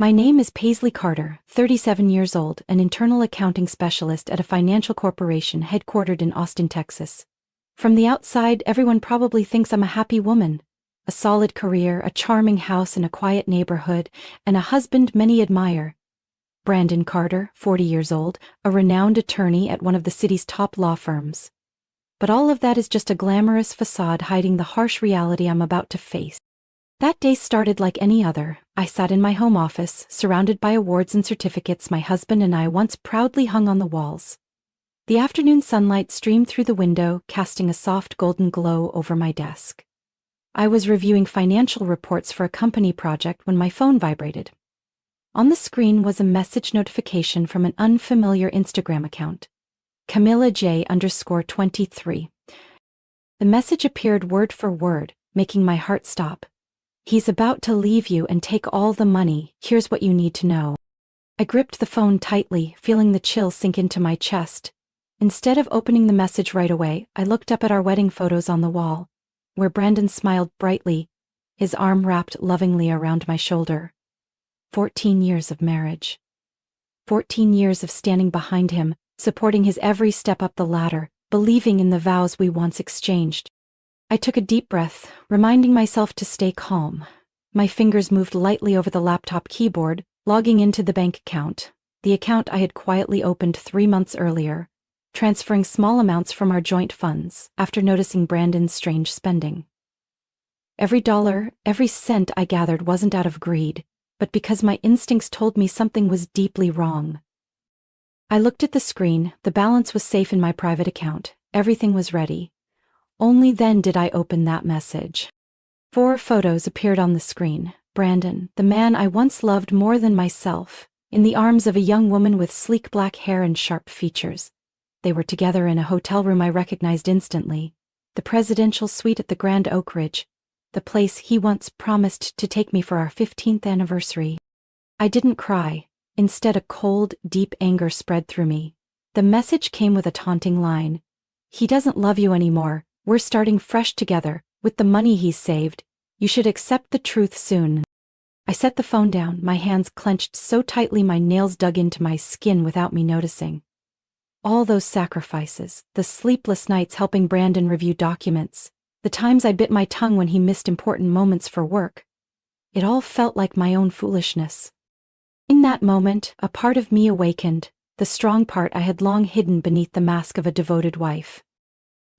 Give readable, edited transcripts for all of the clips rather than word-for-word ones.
My name is Paisley Carter, 37 years old, an internal accounting specialist at a financial corporation headquartered in Austin, Texas. From the outside, everyone probably thinks I'm a happy woman. A solid career, a charming house in a quiet neighborhood, and a husband many admire. Brandon Carter, 40 years old, a renowned attorney at one of the city's top law firms. But all of that is just a glamorous facade hiding the harsh reality I'm about to face. That day started like any other. I sat in my home office, surrounded by awards and certificates my husband and I once proudly hung on the walls. The afternoon sunlight streamed through the window, casting a soft golden glow over my desk. I was reviewing financial reports for a company project when my phone vibrated. On the screen was a message notification from an unfamiliar Instagram account. Camilla J_23. The message appeared word for word, making my heart stop. "He's about to leave you and take all the money. Here's what you need to know." I gripped the phone tightly, feeling the chill sink into my chest. Instead of opening the message right away, I looked up at our wedding photos on the wall, where Brandon smiled brightly, his arm wrapped lovingly around my shoulder. 14 years of marriage. 14 years of standing behind him, supporting his every step up the ladder, believing in the vows we once exchanged. I took a deep breath, reminding myself to stay calm. My fingers moved lightly over the laptop keyboard, logging into the bank account, the account I had quietly opened 3 months earlier, transferring small amounts from our joint funds after noticing Brandon's strange spending. Every dollar, every cent I gathered wasn't out of greed, but because my instincts told me something was deeply wrong. I looked at the screen. The balance was safe in my private account. Everything was ready. Only then did I open that message. 4 photos appeared on the screen. Brandon, the man I once loved more than myself, in the arms of a young woman with sleek black hair and sharp features. They were together in a hotel room I recognized instantly, the presidential suite at the Grand Oak Ridge, the place he once promised to take me for our 15th anniversary. I didn't cry. Instead, a cold, deep anger spread through me. The message came with a taunting line. "He doesn't love you anymore. We're starting fresh together, with the money he's saved. You should accept the truth soon." I set the phone down, my hands clenched so tightly my nails dug into my skin without me noticing. All those sacrifices, the sleepless nights helping Brandon review documents, the times I bit my tongue when he missed important moments for work. It all felt like my own foolishness. In that moment, a part of me awakened, the strong part I had long hidden beneath the mask of a devoted wife.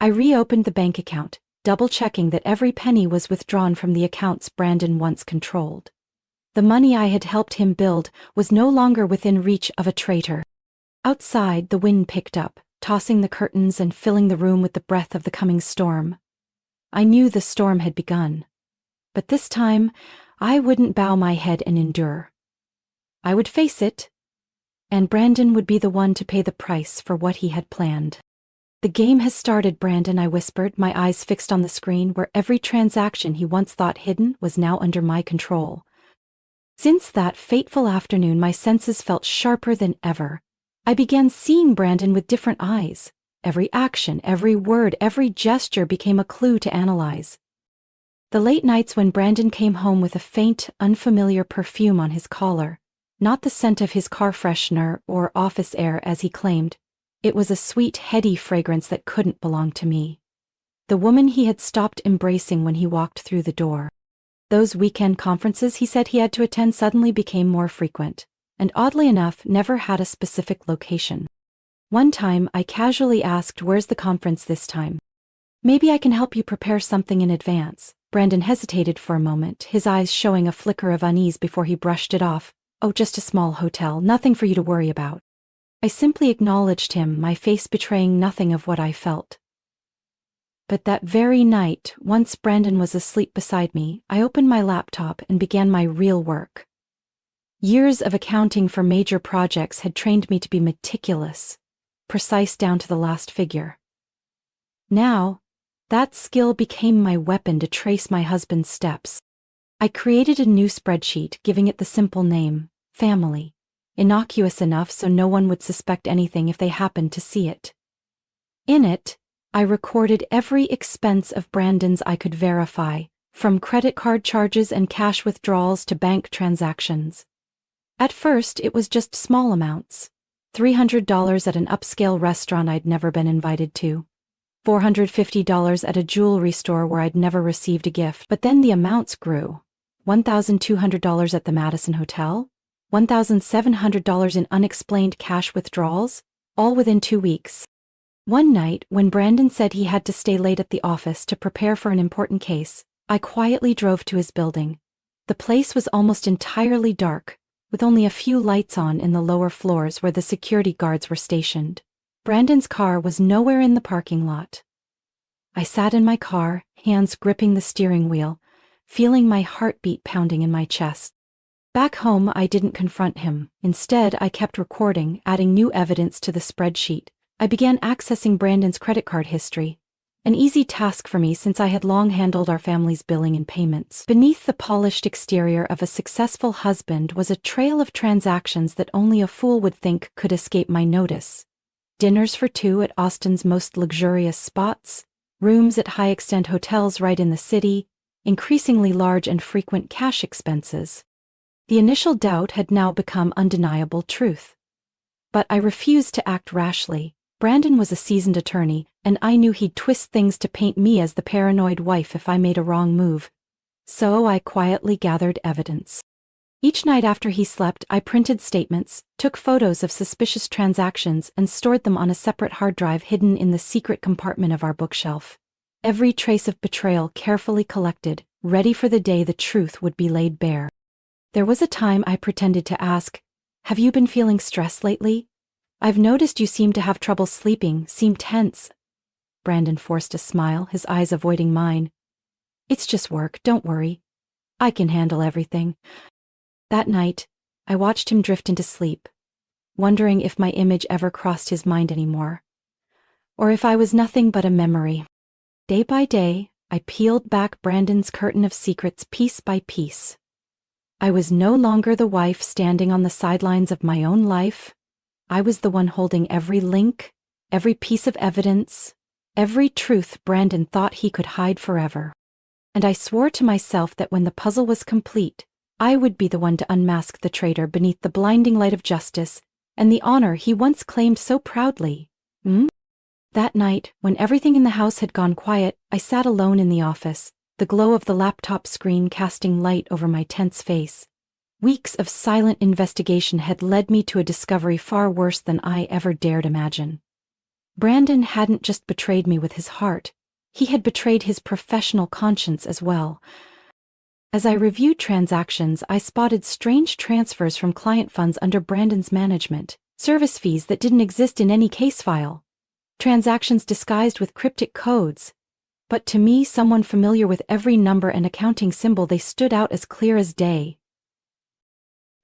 I reopened the bank account, double-checking that every penny was withdrawn from the accounts Brandon once controlled. The money I had helped him build was no longer within reach of a traitor. Outside, the wind picked up, tossing the curtains and filling the room with the breath of the coming storm. I knew the storm had begun. But this time, I wouldn't bow my head and endure. I would face it, and Brandon would be the one to pay the price for what he had planned. "The game has started, Brandon," I whispered, my eyes fixed on the screen where every transaction he once thought hidden was now under my control. Since that fateful afternoon, my senses felt sharper than ever. I began seeing Brandon with different eyes. Every action, every word, every gesture became a clue to analyze. The late nights when Brandon came home with a faint, unfamiliar perfume on his collar, not the scent of his car freshener or office air as he claimed, it was a sweet, heady fragrance that couldn't belong to me. The woman he had stopped embracing when he walked through the door. Those weekend conferences he said he had to attend suddenly became more frequent, and oddly enough, never had a specific location. One time, I casually asked, "Where's the conference this time? Maybe I can help you prepare something in advance." Brandon hesitated for a moment, his eyes showing a flicker of unease before he brushed it off. "Oh, just a small hotel, nothing for you to worry about." I simply acknowledged him, my face betraying nothing of what I felt. But that very night, once Brandon was asleep beside me, I opened my laptop and began my real work. Years of accounting for major projects had trained me to be meticulous, precise down to the last figure. Now, that skill became my weapon to trace my husband's steps. I created a new spreadsheet, giving it the simple name, Family, innocuous enough so no one would suspect anything if they happened to see it. In it, I recorded every expense of Brandon's I could verify, from credit card charges and cash withdrawals to bank transactions. At first, it was just small amounts. $300 at an upscale restaurant I'd never been invited to. $450 at a jewelry store where I'd never received a gift. But then the amounts grew. $1,200 at the Madison Hotel? $1,700 in unexplained cash withdrawals? All within 2 weeks. One night, when Brandon said he had to stay late at the office to prepare for an important case, I quietly drove to his building. The place was almost entirely dark, with only a few lights on in the lower floors where the security guards were stationed. Brandon's car was nowhere in the parking lot. I sat in my car, hands gripping the steering wheel, feeling my heartbeat pounding in my chest. Back home, I didn't confront him. Instead, I kept recording, adding new evidence to the spreadsheet. I began accessing Brandon's credit card history, an easy task for me since I had long handled our family's billing and payments. Beneath the polished exterior of a successful husband was a trail of transactions that only a fool would think could escape my notice. Dinners for two at Austin's most luxurious spots, rooms at high-extent hotels right in the city, increasingly large and frequent cash expenses. The initial doubt had now become undeniable truth. But I refused to act rashly. Brandon was a seasoned attorney, and I knew he'd twist things to paint me as the paranoid wife if I made a wrong move. So I quietly gathered evidence. Each night after he slept, I printed statements, took photos of suspicious transactions, and stored them on a separate hard drive hidden in the secret compartment of our bookshelf. Every trace of betrayal carefully collected, ready for the day the truth would be laid bare. There was a time I pretended to ask, "Have you been feeling stressed lately? I've noticed you seem to have trouble sleeping, seem tense." Brandon forced a smile, his eyes avoiding mine. "It's just work, don't worry. I can handle everything." That night, I watched him drift into sleep, wondering if my image ever crossed his mind anymore, or if I was nothing but a memory. Day by day, I peeled back Brandon's curtain of secrets piece by piece. I was no longer the wife standing on the sidelines of my own life. I was the one holding every link, every piece of evidence, every truth Brandon thought he could hide forever. And I swore to myself that when the puzzle was complete, I would be the one to unmask the traitor beneath the blinding light of justice and the honor he once claimed so proudly. That night, when everything in the house had gone quiet, I sat alone in the office, the glow of the laptop screen casting light over my tense face. Weeks of silent investigation had led me to a discovery far worse than I ever dared imagine. Brandon hadn't just betrayed me with his heart, he had betrayed his professional conscience as well. As I reviewed transactions, I spotted strange transfers from client funds under Brandon's management, service fees that didn't exist in any case file, transactions disguised with cryptic codes. But to me, someone familiar with every number and accounting symbol, they stood out as clear as day.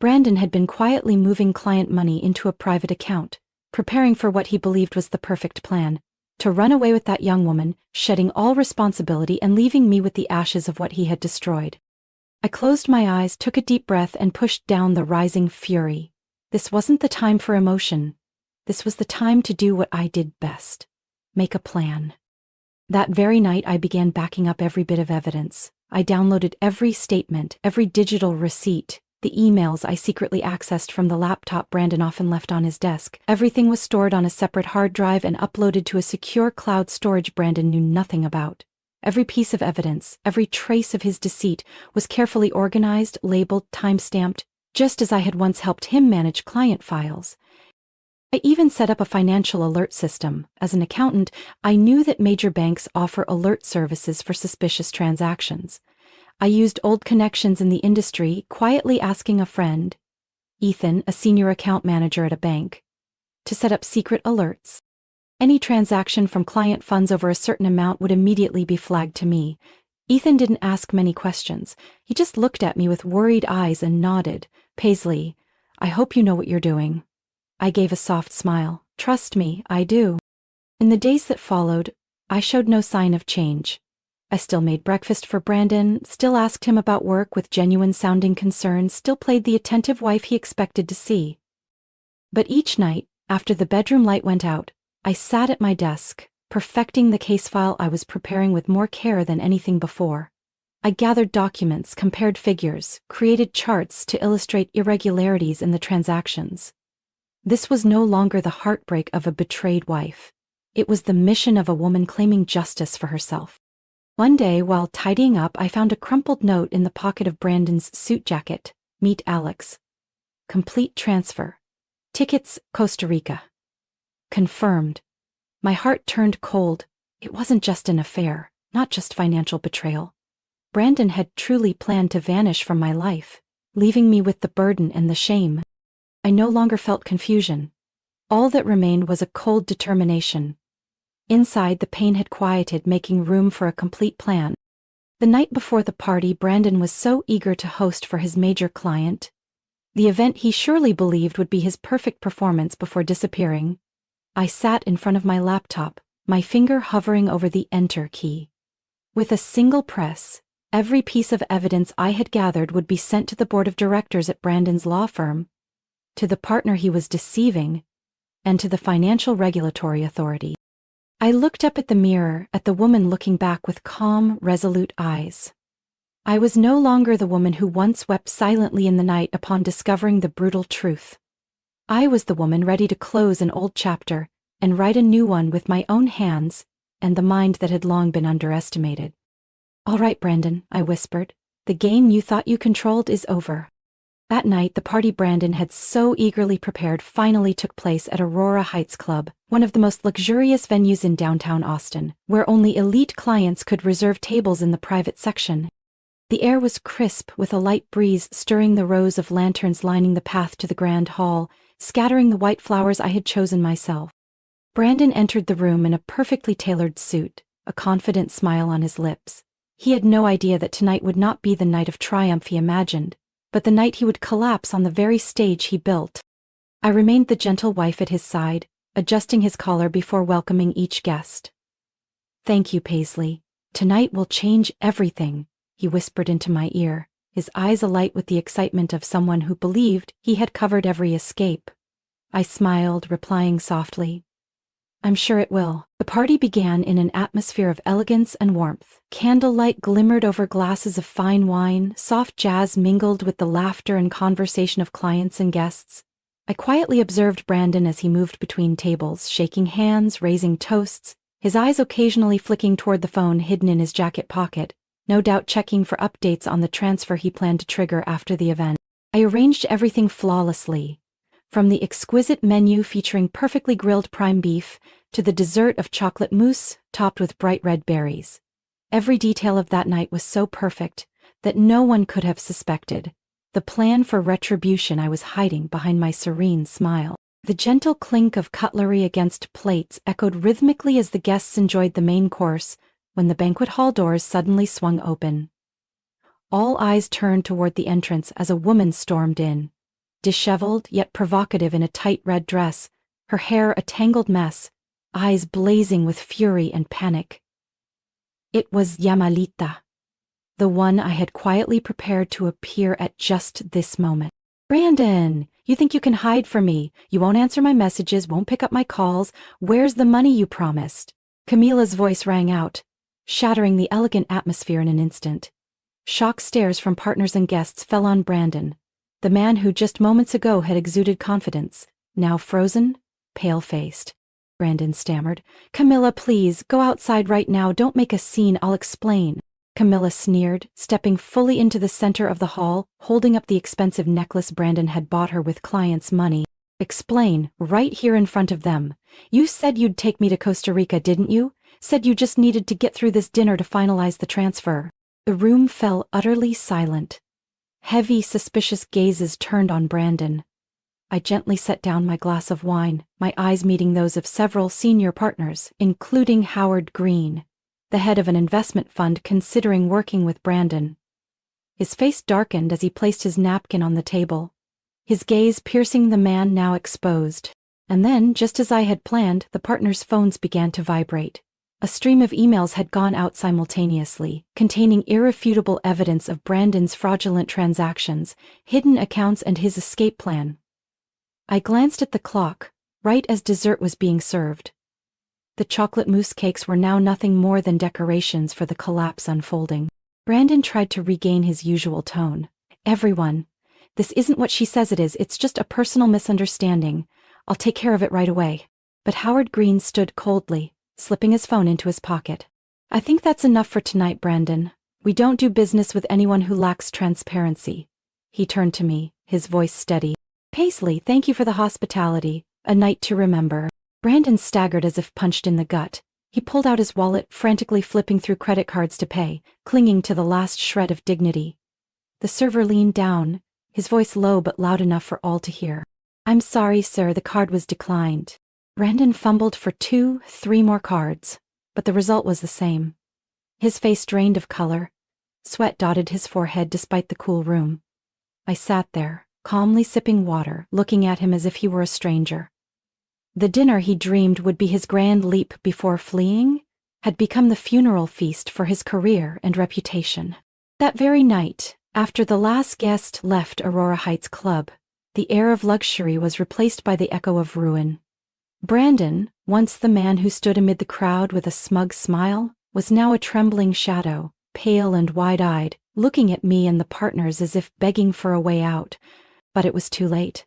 Brandon had been quietly moving client money into a private account, preparing for what he believed was the perfect plan, to run away with that young woman, shedding all responsibility and leaving me with the ashes of what he had destroyed. I closed my eyes, took a deep breath, and pushed down the rising fury. This wasn't the time for emotion. This was the time to do what I did best: make a plan. That very night, I began backing up every bit of evidence. I downloaded every statement, every digital receipt, the emails I secretly accessed from the laptop Brandon often left on his desk. Everything was stored on a separate hard drive and uploaded to a secure cloud storage Brandon knew nothing about. Every piece of evidence, every trace of his deceit, was carefully organized, labeled, time-stamped, just as I had once helped him manage client files. I even set up a financial alert system. As an accountant, I knew that major banks offer alert services for suspicious transactions. I used old connections in the industry, quietly asking a friend, Ethan, a senior account manager at a bank, to set up secret alerts. Any transaction from client funds over a certain amount would immediately be flagged to me. Ethan didn't ask many questions. He just looked at me with worried eyes and nodded. "Paisley, I hope you know what you're doing." I gave a soft smile. "Trust me, I do." In the days that followed, I showed no sign of change. I still made breakfast for Brandon, still asked him about work with genuine-sounding concern, still played the attentive wife he expected to see. But each night, after the bedroom light went out, I sat at my desk, perfecting the case file I was preparing with more care than anything before. I gathered documents, compared figures, created charts to illustrate irregularities in the transactions. This was no longer the heartbreak of a betrayed wife. It was the mission of a woman claiming justice for herself. One day, while tidying up, I found a crumpled note in the pocket of Brandon's suit jacket. Meet Alex. Complete transfer. Tickets, Costa Rica. Confirmed. My heart turned cold. It wasn't just an affair, not just financial betrayal. Brandon had truly planned to vanish from my life, leaving me with the burden and the shame. I no longer felt confusion. All that remained was a cold determination. Inside, the pain had quieted, making room for a complete plan. The night before the party Brandon was so eager to host for his major client, the event he surely believed would be his perfect performance before disappearing, I sat in front of my laptop, my finger hovering over the enter key. With a single press, every piece of evidence I had gathered would be sent to the board of directors at Brandon's law firm, to the partner he was deceiving, and to the Financial Regulatory Authority. I looked up at the mirror, at the woman looking back with calm, resolute eyes. I was no longer the woman who once wept silently in the night upon discovering the brutal truth. I was the woman ready to close an old chapter and write a new one with my own hands and the mind that had long been underestimated. "All right, Brandon," I whispered. "The game you thought you controlled is over." That night, the party Brandon had so eagerly prepared finally took place at Aurora Heights Club, one of the most luxurious venues in downtown Austin, where only elite clients could reserve tables in the private section. The air was crisp, with a light breeze stirring the rows of lanterns lining the path to the grand hall, scattering the white flowers I had chosen myself. Brandon entered the room in a perfectly tailored suit, a confident smile on his lips. He had no idea that tonight would not be the night of triumph he imagined, but the night he would collapse on the very stage he built. I remained the gentle wife at his side, adjusting his collar before welcoming each guest. "Thank you, Paisley. Tonight will change everything," he whispered into my ear, his eyes alight with the excitement of someone who believed he had covered every escape. I smiled, replying softly, "I'm sure it will." The party began in an atmosphere of elegance and warmth. Candlelight glimmered over glasses of fine wine, soft jazz mingled with the laughter and conversation of clients and guests. I quietly observed Brandon as he moved between tables, shaking hands, raising toasts, his eyes occasionally flicking toward the phone hidden in his jacket pocket, no doubt checking for updates on the transfer he planned to trigger after the event. I arranged everything flawlessly, from the exquisite menu featuring perfectly grilled prime beef to the dessert of chocolate mousse topped with bright red berries. Every detail of that night was so perfect that no one could have suspected the plan for retribution I was hiding behind my serene smile. The gentle clink of cutlery against plates echoed rhythmically as the guests enjoyed the main course when the banquet hall doors suddenly swung open. All eyes turned toward the entrance as a woman stormed in. Disheveled yet provocative in a tight red dress, her hair a tangled mess, eyes blazing with fury and panic. It was Yamalita, the one I had quietly prepared to appear at just this moment. "Brandon, you think you can hide from me? You won't answer my messages, won't pick up my calls. Where's the money you promised?" Camila's voice rang out, shattering the elegant atmosphere in an instant. Shocked stares from partners and guests fell on Brandon, the man who just moments ago had exuded confidence, now frozen, pale-faced. Brandon stammered. "Camilla, please, go outside right now. Don't make a scene. I'll explain." Camilla sneered, stepping fully into the center of the hall, holding up the expensive necklace Brandon had bought her with clients' money. "Explain, right here in front of them. You said you'd take me to Costa Rica, didn't you? Said you just needed to get through this dinner to finalize the transfer." The room fell utterly silent. Heavy, suspicious gazes turned on Brandon. I gently set down my glass of wine, my eyes meeting those of several senior partners, including Howard Green, the head of an investment fund considering working with Brandon. His face darkened as he placed his napkin on the table, his gaze piercing the man now exposed. And then, just as I had planned, the partners' phones began to vibrate. A stream of emails had gone out simultaneously, containing irrefutable evidence of Brandon's fraudulent transactions, hidden accounts, and his escape plan. I glanced at the clock, right as dessert was being served. The chocolate mousse cakes were now nothing more than decorations for the collapse unfolding. Brandon tried to regain his usual tone. Everyone, this isn't what she says it is, it's just a personal misunderstanding. I'll take care of it right away. But Howard Green stood coldly, slipping his phone into his pocket. I think that's enough for tonight, Brandon. We don't do business with anyone who lacks transparency. He turned to me, his voice steady. Paisley, thank you for the hospitality, a night to remember. Brandon staggered as if punched in the gut. He pulled out his wallet, frantically flipping through credit cards to pay, clinging to the last shred of dignity. The server leaned down, his voice low but loud enough for all to hear. I'm sorry, sir, the card was declined. Brandon fumbled for 2-3 more cards, but the result was the same. His face drained of color. Sweat dotted his forehead despite the cool room. I sat there, calmly sipping water, looking at him as if he were a stranger. The dinner he dreamed would be his grand leap before fleeing had become the funeral feast for his career and reputation. That very night, after the last guest left Aurora Heights Club, the air of luxury was replaced by the echo of ruin. Brandon, once the man who stood amid the crowd with a smug smile, was now a trembling shadow, pale and wide-eyed, looking at me and the partners as if begging for a way out. But it was too late.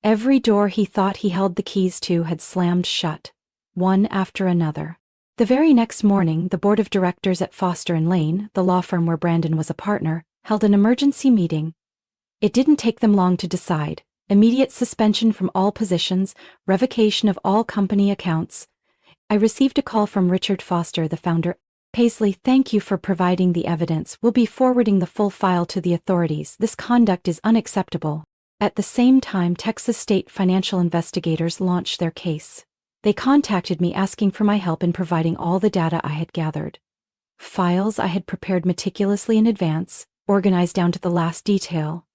Every door he thought he held the keys to had slammed shut, one after another. The very next morning, the board of directors at Foster & Lane, the law firm where Brandon was a partner, held an emergency meeting. It didn't take them long to decide. Immediate suspension from all positions, revocation of all company accounts. I received a call from Richard Foster, the founder. Paisley, thank you for providing the evidence. We'll be forwarding the full file to the authorities. This conduct is unacceptable. At the same time, Texas state financial investigators launched their case. They contacted me asking for my help in providing all the data I had gathered. Files I had prepared meticulously in advance, organized down to the last detail.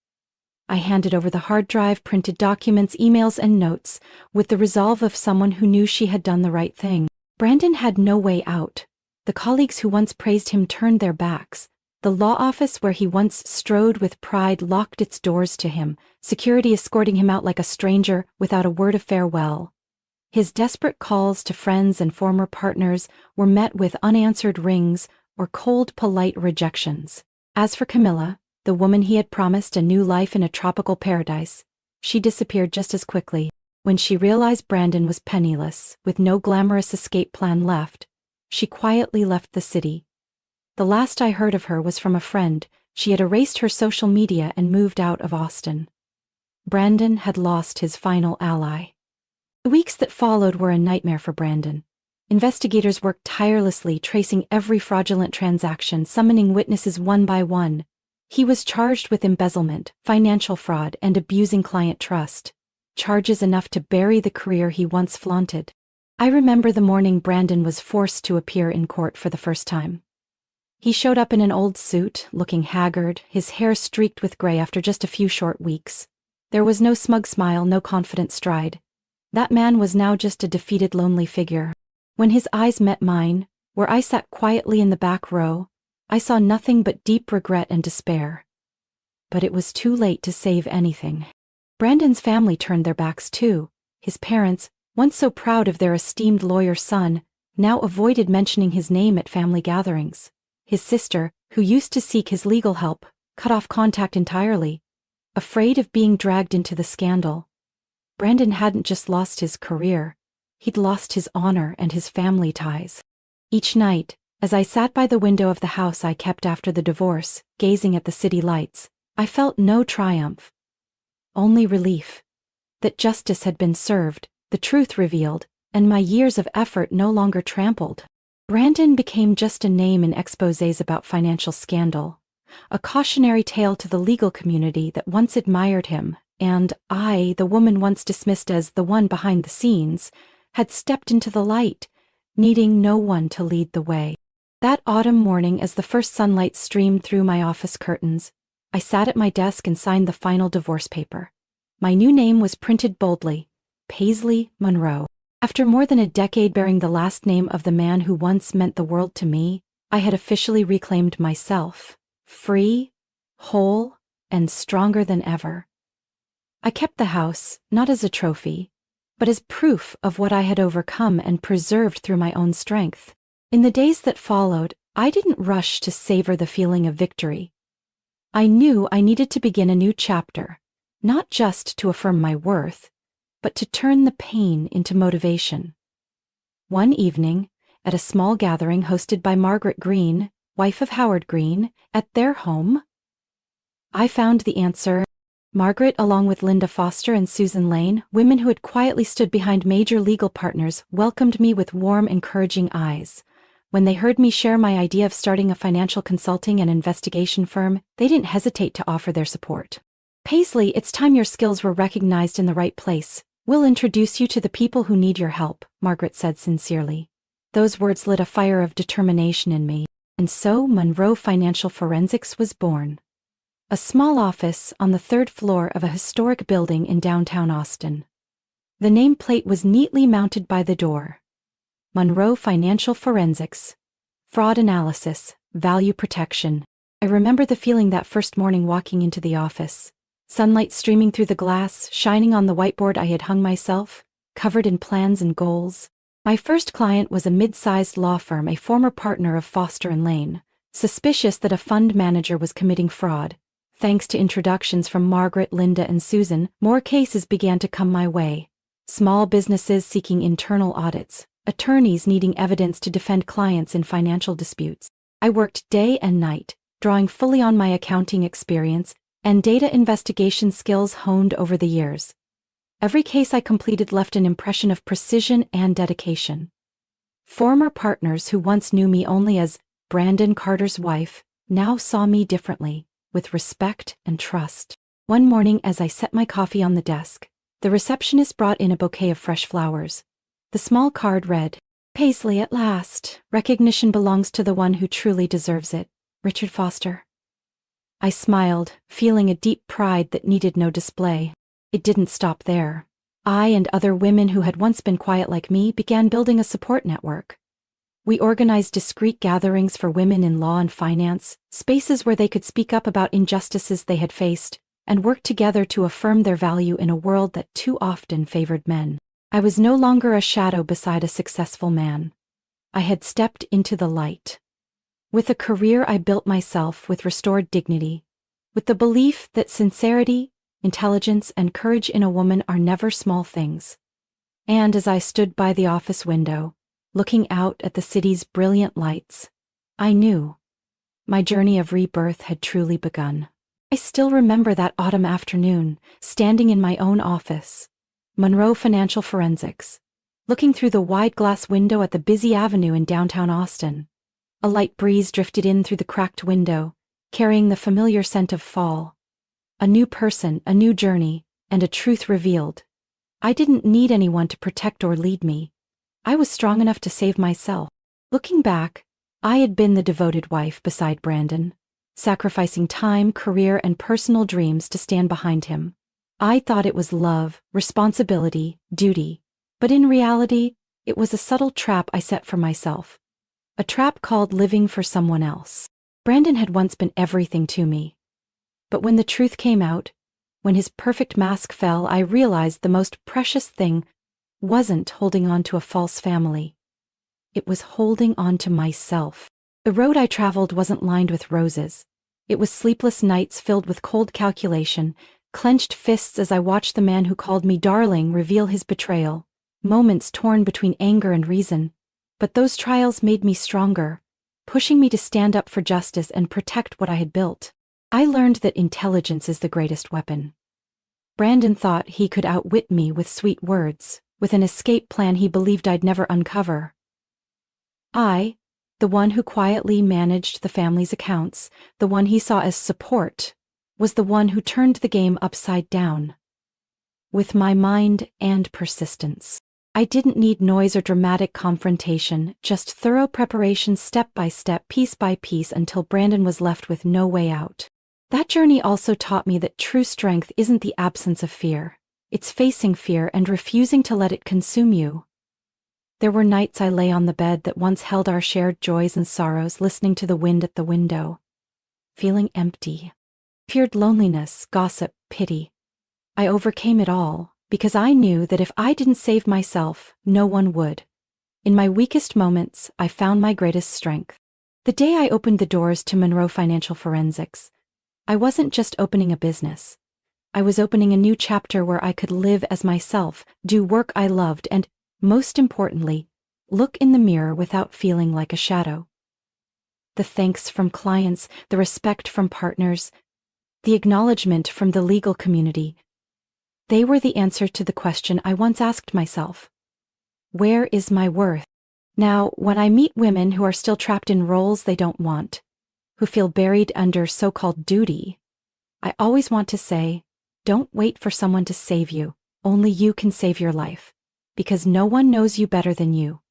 I handed over the hard drive, printed documents, emails, and notes, with the resolve of someone who knew she had done the right thing. Brandon had no way out. The colleagues who once praised him turned their backs. The law office where he once strode with pride locked its doors to him, security escorting him out like a stranger without a word of farewell. His desperate calls to friends and former partners were met with unanswered rings or cold, polite rejections. As for Camilla, the woman he had promised a new life in a tropical paradise, she disappeared just as quickly. When she realized Brandon was penniless, with no glamorous escape plan left, she quietly left the city. The last I heard of her was from a friend. She had erased her social media and moved out of Austin. Brandon had lost his final ally. The weeks that followed were a nightmare for Brandon. Investigators worked tirelessly, tracing every fraudulent transaction, summoning witnesses one by one. He was charged with embezzlement, financial fraud, and abusing client trust. Charges enough to bury the career he once flaunted. I remember the morning Brandon was forced to appear in court for the first time. He showed up in an old suit, looking haggard, his hair streaked with gray after just a few short weeks. There was no smug smile, no confident stride. That man was now just a defeated, lonely figure. When his eyes met mine, where I sat quietly in the back row, I saw nothing but deep regret and despair. But it was too late to save anything. Brandon's family turned their backs too. His parents, once so proud of their esteemed lawyer son, now avoided mentioning his name at family gatherings. His sister, who used to seek his legal help, cut off contact entirely, afraid of being dragged into the scandal. Brandon hadn't just lost his career, he'd lost his honor and his family ties. Each night, as I sat by the window of the house I kept after the divorce, gazing at the city lights, I felt no triumph. Only relief. That justice had been served, the truth revealed, and my years of effort no longer trampled. Brandon became just a name in exposés about financial scandal, a cautionary tale to the legal community that once admired him, and I, the woman once dismissed as the one behind the scenes, had stepped into the light, needing no one to lead the way. That autumn morning, as the first sunlight streamed through my office curtains, I sat at my desk and signed the final divorce paper. My new name was printed boldly, Paisley Monroe. After more than a decade bearing the last name of the man who once meant the world to me, I had officially reclaimed myself, free, whole, and stronger than ever. I kept the house, not as a trophy, but as proof of what I had overcome and preserved through my own strength. In the days that followed, I didn't rush to savor the feeling of victory. I knew I needed to begin a new chapter, not just to affirm my worth, but to turn the pain into motivation. One evening, at a small gathering hosted by Margaret Green, wife of Howard Green, at their home, I found the answer. Margaret, along with Linda Foster and Susan Lane, women who had quietly stood behind major legal partners, welcomed me with warm, encouraging eyes. When they heard me share my idea of starting a financial consulting and investigation firm, they didn't hesitate to offer their support. Paisley, it's time your skills were recognized in the right place. We'll introduce you to the people who need your help, Margaret said sincerely. Those words lit a fire of determination in me, and so Monroe Financial Forensics was born. A small office on the third floor of a historic building in downtown Austin. The nameplate was neatly mounted by the door. Monroe Financial Forensics. Fraud analysis, value protection. I remember the feeling that first morning walking into the office. Sunlight streaming through the glass, shining on the whiteboard I had hung myself, covered in plans and goals. My first client was a mid-sized law firm, a former partner of Foster and Lane, suspicious that a fund manager was committing fraud. Thanks to introductions from Margaret, Linda, and Susan, more cases began to come my way. Small businesses seeking internal audits, attorneys needing evidence to defend clients in financial disputes. I worked day and night, drawing fully on my accounting experience and data investigation skills honed over the years. Every case I completed left an impression of precision and dedication. Former partners who once knew me only as Brandon Carter's wife now saw me differently, with respect and trust. One morning as I set my coffee on the desk, the receptionist brought in a bouquet of fresh flowers. The small card read, "Paisley at last. Recognition belongs to the one who truly deserves it. Richard Foster." I smiled, feeling a deep pride that needed no display. It didn't stop there. I and other women who had once been quiet like me began building a support network. We organized discreet gatherings for women in law and finance, spaces where they could speak up about injustices they had faced, and work together to affirm their value in a world that too often favored men. I was no longer a shadow beside a successful man. I had stepped into the light. With a career I built myself with restored dignity, with the belief that sincerity, intelligence, and courage in a woman are never small things. And as I stood by the office window, looking out at the city's brilliant lights, I knew my journey of rebirth had truly begun. I still remember that autumn afternoon, standing in my own office, Monroe Financial Forensics, looking through the wide glass window at the busy avenue in downtown Austin. A light breeze drifted in through the cracked window, carrying the familiar scent of fall. A new person, a new journey, and a truth revealed. I didn't need anyone to protect or lead me. I was strong enough to save myself. Looking back, I had been the devoted wife beside Brandon, sacrificing time, career, and personal dreams to stand behind him. I thought it was love, responsibility, duty, but in reality, it was a subtle trap I set for myself. A trap called living for someone else. Brandon had once been everything to me. But when the truth came out, when his perfect mask fell, I realized the most precious thing wasn't holding on to a false family. It was holding on to myself. The road I traveled wasn't lined with roses. It was sleepless nights filled with cold calculation, clenched fists as I watched the man who called me darling reveal his betrayal, moments torn between anger and reason. But those trials made me stronger, pushing me to stand up for justice and protect what I had built. I learned that intelligence is the greatest weapon. Brandon thought he could outwit me with sweet words, with an escape plan he believed I'd never uncover. I, the one who quietly managed the family's accounts, the one he saw as support, was the one who turned the game upside down. With my mind and persistence. I didn't need noise or dramatic confrontation, just thorough preparation step by step, piece by piece, until Brandon was left with no way out. That journey also taught me that true strength isn't the absence of fear. It's facing fear and refusing to let it consume you. There were nights I lay on the bed that once held our shared joys and sorrows, listening to the wind at the window, feeling empty. Feared loneliness, gossip, pity. I overcame it all, because I knew that if I didn't save myself, no one would. In my weakest moments, I found my greatest strength. The day I opened the doors to Monroe Financial Forensics, I wasn't just opening a business. I was opening a new chapter where I could live as myself, do work I loved, and, most importantly, look in the mirror without feeling like a shadow. The thanks from clients, the respect from partners, the acknowledgement from the legal community, they were the answer to the question I once asked myself. Where is my worth? Now, when I meet women who are still trapped in roles they don't want, who feel buried under so-called duty, I always want to say, don't wait for someone to save you. Only you can save your life. Because no one knows you better than you.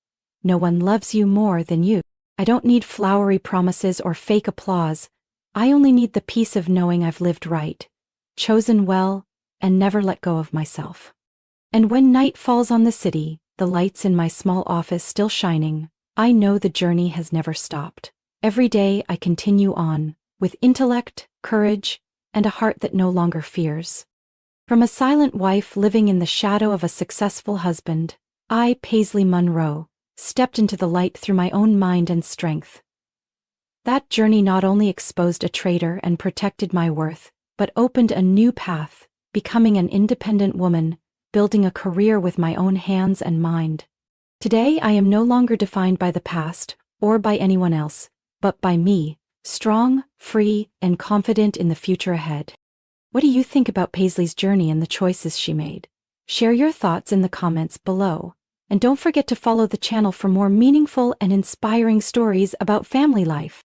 No one loves you more than you. I don't need flowery promises or fake applause. I only need the peace of knowing I've lived right, chosen well, and never let go of myself. And when night falls on the city, the lights in my small office still shining, I know the journey has never stopped. Every day I continue on, with intellect, courage, and a heart that no longer fears. From a silent wife living in the shadow of a successful husband, I, Paisley Monroe, stepped into the light through my own mind and strength. That journey not only exposed a traitor and protected my worth, but opened a new path, becoming an independent woman, building a career with my own hands and mind. Today I am no longer defined by the past, or by anyone else, but by me, strong, free, and confident in the future ahead. What do you think about Paisley's journey and the choices she made? Share your thoughts in the comments below. And don't forget to follow the channel for more meaningful and inspiring stories about family life.